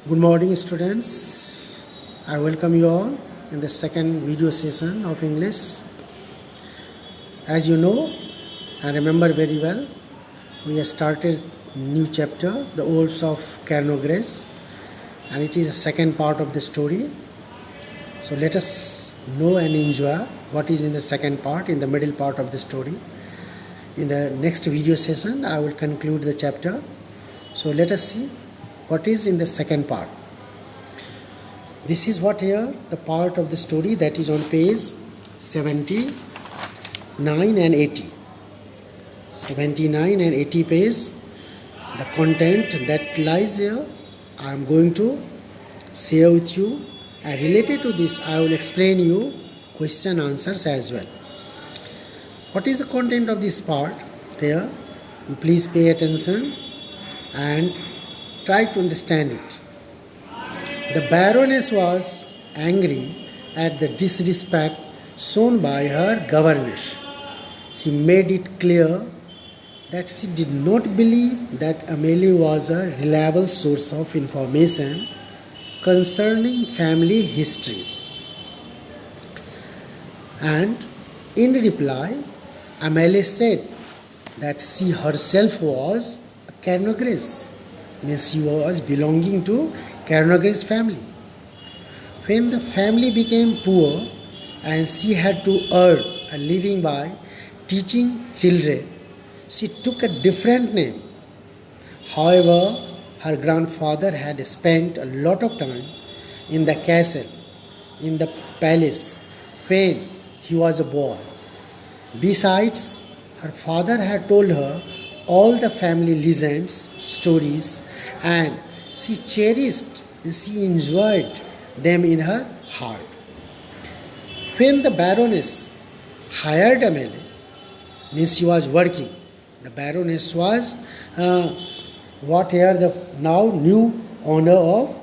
Good morning, students. I welcome you all in the second video session of English. As you know and remember very well, we have started new chapter, The Wolves of Carnogres, and it is the second part of the story. So let us know and enjoy what is in the second part, in the middle part of the story. In the next video session, I will conclude the chapter. So let us see what is in the second part. This is what here the part of the story that is on page 79 and 80. 79 and 80 page, the content that lies here I am going to share with you, and related to this I will explain you question answers as well. What is the content of this part here? You please pay attention and try to understand it. The Baroness was angry at the disrespect shown by her governess. She made it clear that she did not believe that Amélie was a reliable source of information concerning family histories. And in reply, Amélie said that she herself was a Carnogres, means she was belonging to Carnogres family. When the family became poor and she had to earn a living by teaching children, she took a different name. However, her grandfather had spent a lot of time in the castle, in the palace, when he was a boy. Besides, her father had told her all the family legends, stories, and she cherished and she enjoyed them in her heart. When the Baroness hired Amélie, means she was working. The Baroness was what here the now new owner of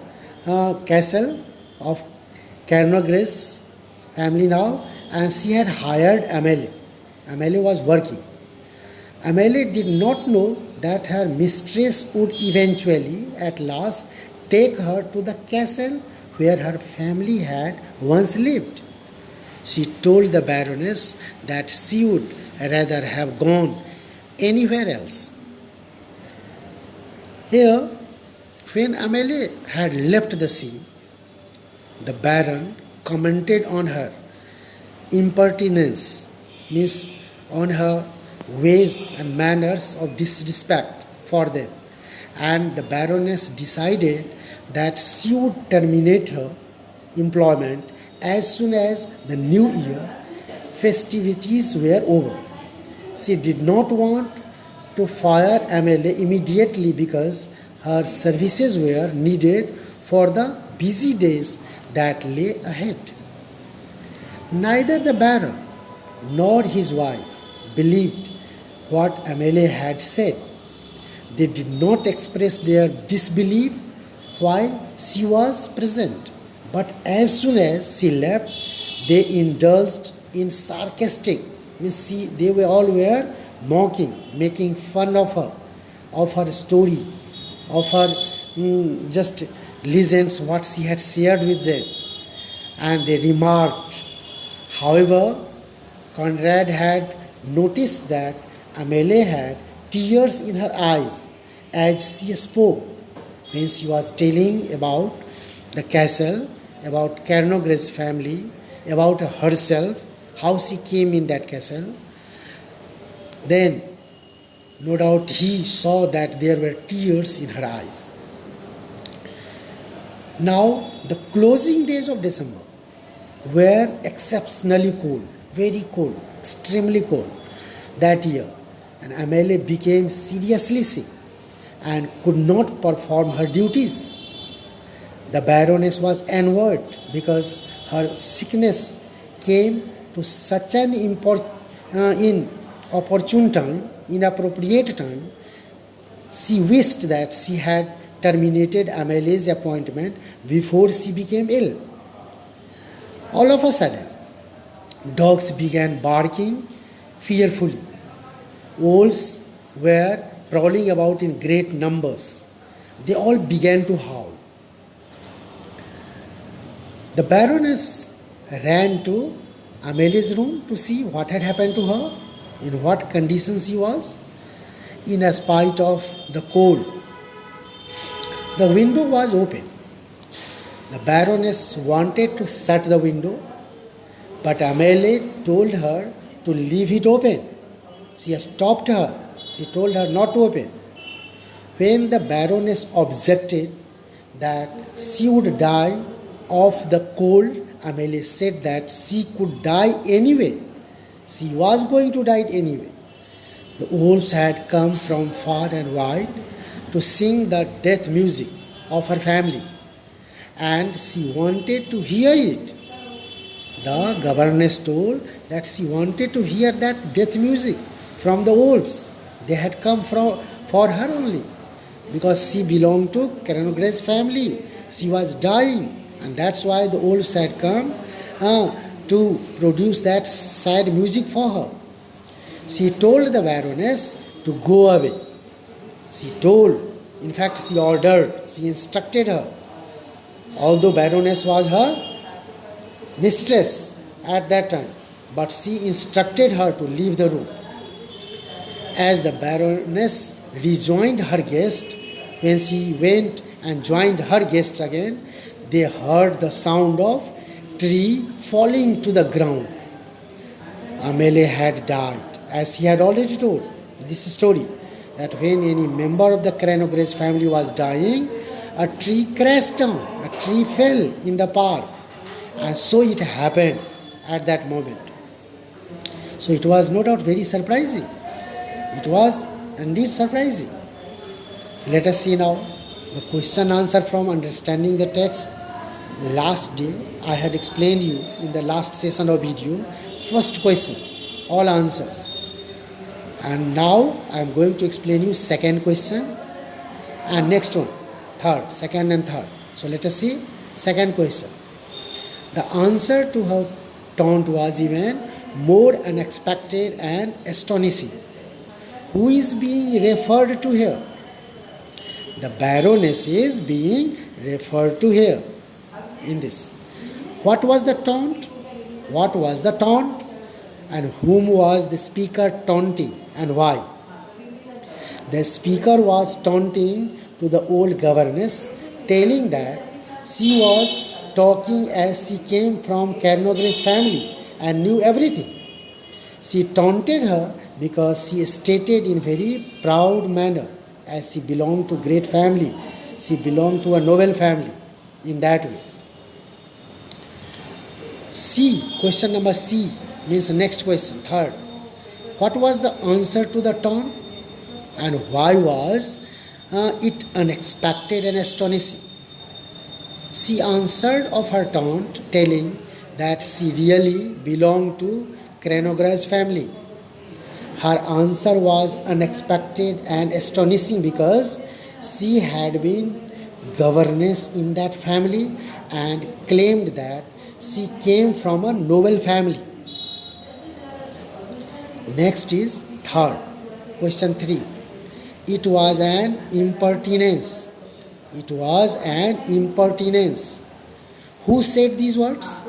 castle of Carnogres family now, and she had hired Amélie. Amélie was working. Amélie did not know that her mistress would eventually, at last, take her to the castle where her family had once lived. She told the Baroness that she would rather have gone anywhere else. Here, when Amélie had left the scene, the Baron commented on her impertinence, means on her ways and manners of disrespect for them, and the Baroness decided that she would terminate her employment as soon as the New Year festivities were over. She did not want to fire Amélie immediately because her services were needed for the busy days that lay ahead. Neither the Baron nor his wife believed what Amélie had said. They did not express their disbelief while she was present, but as soon as she left, they indulged in sarcastic. They were all were mocking, making fun of her story, of her just legends, what she had shared with them, and they remarked. However, Conrad had noticed that Amélie had tears in her eyes as she spoke when she was telling about the castle, about Carnogres family, about herself, how she came in that castle. Then, no doubt, he saw that there were tears in her eyes. Now, the closing days of December were exceptionally cold, very cold, extremely cold that year, and Amélie became seriously sick and could not perform her duties. The Baroness was angered because her sickness came to such an inopportune time, inappropriate time. She wished that she had terminated Amélie's appointment before she became ill. All of a sudden, dogs began barking fearfully. Wolves were prowling about in great numbers. They all began to howl. The Baroness ran to Amelie's room to see what had happened to her, in what condition she was, in spite of the cold. The window was open. The Baroness wanted to shut the window, but Amelie told her to leave it open. She stopped her. She told her not to open. When the Baroness objected that she would die of the cold, Amelie said that she could die anyway. She was going to die anyway. The wolves had come from far and wide to sing the death music of her family, and she wanted to hear it. The governess told that she wanted to hear that death music from the wolves. They had come for her only, because she belonged to Cranogres family. She was dying, and that's why the wolves had come to produce that sad music for her. She told the Baroness to go away. She told, in fact, she ordered, she instructed her. Although Baroness was her mistress at that time, but she instructed her to leave the room. As the Baroness rejoined her guest, when she went and joined her guests again, they heard the sound of tree falling to the ground. Amelie had died, as he had already told this story, that when any member of the Cranogres family was dying, a tree crashed down, a tree fell in the park, and so it happened at that moment. So it was no doubt very surprising. It was indeed surprising. Let us see now the question answer from understanding the text. Last day I had explained you in the last session of video first questions, all answers. And now I am going to explain you second question and next one, third, second and third. So let us see second question. The answer to her taunt was even more unexpected and astonishing. Who is being referred to here? The Baroness is being referred to here in this. What was the taunt? What was the taunt? And whom was the speaker taunting and why? The speaker was taunting to the old governess, telling that she was talking as she came from Cranogres family and knew everything. She taunted her because she stated in very proud manner, as she belonged to great family, she belonged to a noble family in that way. C, question number C means the next question, third. What was the answer to the taunt and why was it unexpected and astonishing? She answered of her taunt telling that she really belonged to Cranogres family. Her answer was unexpected and astonishing because she had been governess in that family and claimed that she came from a noble family. Next is third, question 3. It was an impertinence. It was an impertinence. Who said these words?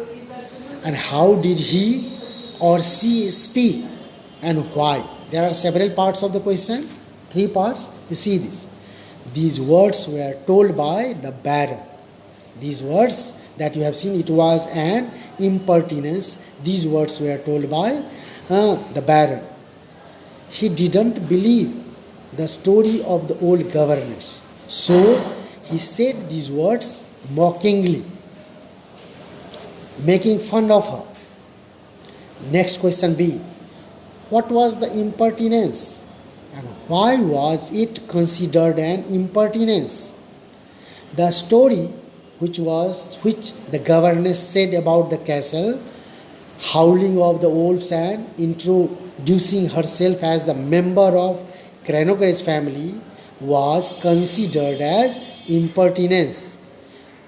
And how did he or she speak? And why? There are several parts of the question, 3 parts. You see this. These words were told by the Baron. These words that you have seen, it was an impertinence. These words were told by the Baron. He didn't believe the story of the old governess. So he said these words mockingly, making fun of her. Next question B. What was the impertinence and why was it considered an impertinence? The story which the governess said about the castle, howling of the wolves and introducing herself as the member of Cranogres family was considered as impertinence.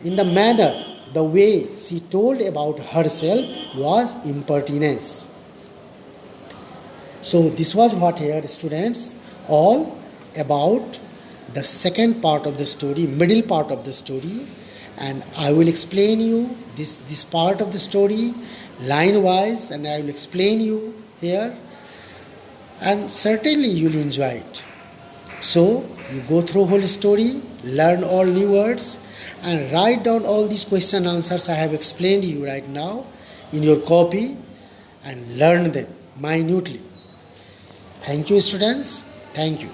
In the manner, the way she told about herself was impertinence. So this was what here, students, all about the second part of the story, middle part of the story. and I will explain you this part of the story line wise, and I will explain you here, and certainly you will enjoy it. So you go through whole story, learn all new words, and write down all these question answers I have explained to you right now in your copy, and learn them minutely. Thank you, students. Thank you.